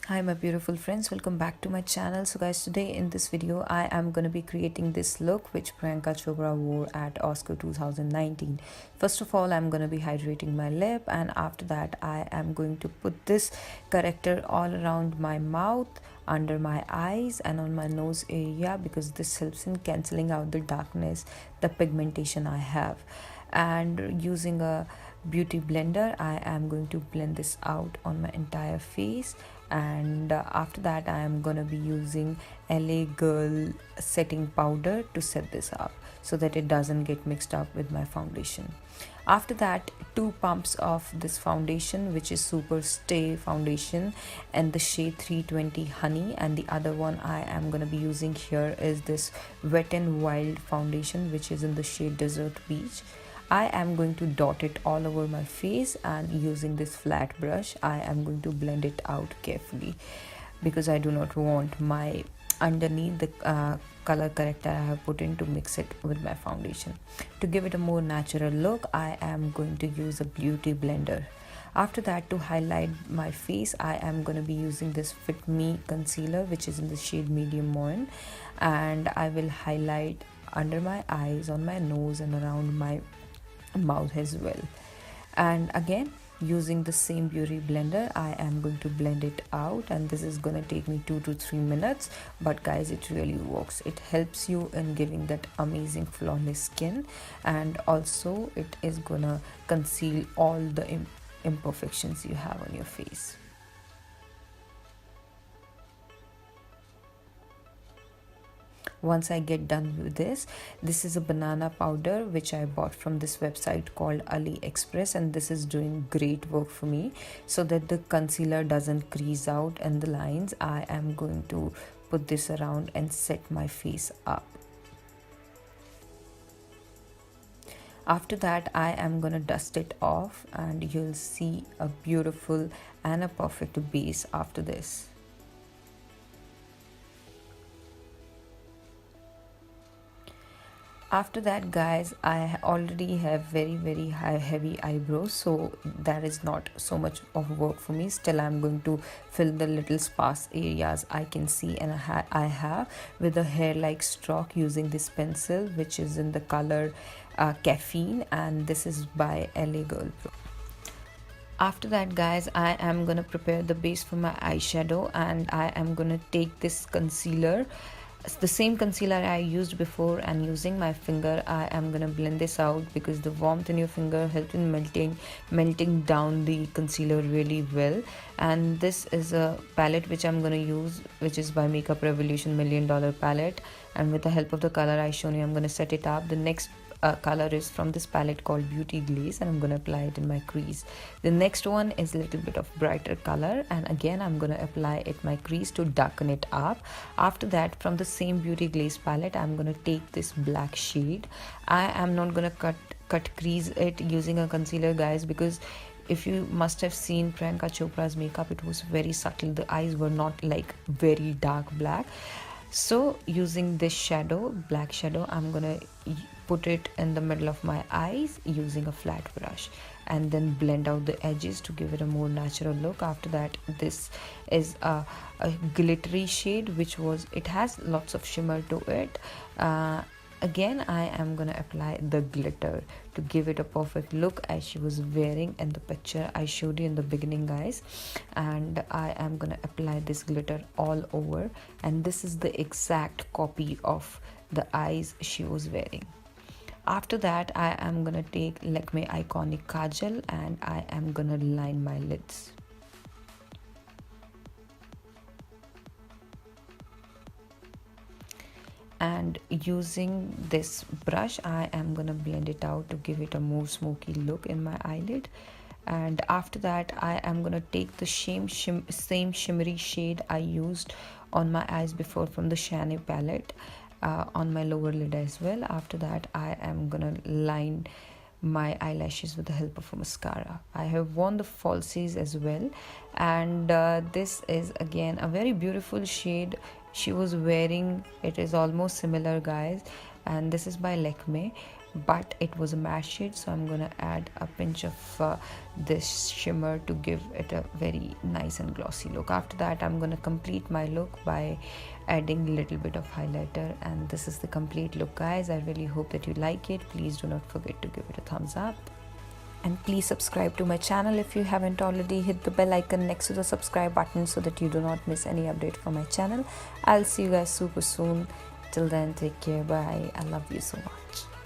Hi my beautiful friends, welcome back to my channel. So guys, today in this video I am going to be creating this look which Priyanka Chopra wore at Oscar 2019. First of all, I'm going to be hydrating my lip, and after that I am going to put this corrector all around my mouth, under my eyes and on my nose area, because this helps in cancelling out the darkness, the pigmentation I have. And using a beauty blender I am going to blend this out on my entire face. And after that I am gonna be using LA Girl setting powder to set this up so that it doesn't get mixed up with my foundation. After that, 2 pumps of this foundation, which is Super Stay foundation and the shade 320 Honey, and the other one I am gonna be using here is this Wet n Wild foundation, which is in the shade Desert Beach. I am going to dot it all over my face, and using this flat brush I am going to blend it out carefully because I do not want my underneath the color corrector I have put in to mix it with my foundation. To give it a more natural look, I am going to use a beauty blender. After that, to highlight my face, I am going to be using this Fit Me concealer, which is in the shade Medium Moyan, and I will highlight under my eyes, on my nose and around my mouth as well. And again, using the same beauty blender I am going to blend it out, and this is gonna take me 2 to 3 minutes, but guys, it really works. It helps you in giving that amazing flawless skin, and also it is gonna conceal all the imperfections you have on your face. Once I get done with this is a banana powder which I bought from this website called AliExpress, and this is doing great work for me. So that the concealer doesn't crease out and the lines, I am going to put this around and set my face up. After that I am gonna dust it off, and you'll see a beautiful and a perfect base after this. After that, guys, I already have very heavy eyebrows, so that is not so much of work for me. Still, I'm going to fill the little sparse areas I can see, and I have with a hair like stroke using this pencil, which is in the color Caffeine, and this is by LA Girl Pro. After that, guys, I am gonna prepare the base for my eyeshadow, and I am gonna take this concealer, the same concealer I used before, and using my finger I am gonna blend this out because the warmth in your finger helps in melting down the concealer really well. And this is a palette which I'm gonna use, which is by Makeup Revolution $1,000,000 palette, and with the help of the color I shown you, I'm gonna set it up. The next color is from this palette called Beauty Glaze, and I'm gonna apply it in my crease. The next one is a little bit of brighter color, and again I'm gonna apply it my crease to darken it up. After that, from the same Beauty Glaze palette, I'm gonna take this black shade. I am not gonna cut crease it using a concealer, guys, because if you must have seen Priyanka Chopra's makeup, it was very subtle. The eyes were not like very dark black. So using this shadow, black shadow, I'm gonna put it in the middle of my eyes using a flat brush, and then blend out the edges to give it a more natural look. After that, this is a glittery shade, it has lots of shimmer to it. Again, I am gonna apply the glitter to give it a perfect look as she was wearing in the picture I showed you in the beginning, guys. And I am gonna apply this glitter all over, and this is the exact copy of the eyes she was wearing. After that, I am gonna take Lakme Iconic Kajal, and I am gonna line my lids. And using this brush I am gonna blend it out to give it a more smoky look in my eyelid. And after that, I am gonna take the same shimmery shade I used on my eyes before from the Shane palette on my lower lid as well. After that, I am gonna line my eyelashes with the help of a mascara. I have worn the falsies as well, and this is again a very beautiful shade she was wearing. It is almost similar, guys, and this is by Lakme, but it was a matte shade, so I'm gonna add a pinch of this shimmer to give it a very nice and glossy look. After that, I'm gonna complete my look by adding a little bit of highlighter, and this is the complete look, guys. I really hope that you like it. Please do not forget to give it a thumbs up, and please subscribe to my channel if you haven't already. Hit the bell icon next to the subscribe button so that you do not miss any update from my channel. I'll see you guys super soon. Till then, take care. Bye. I love you so much.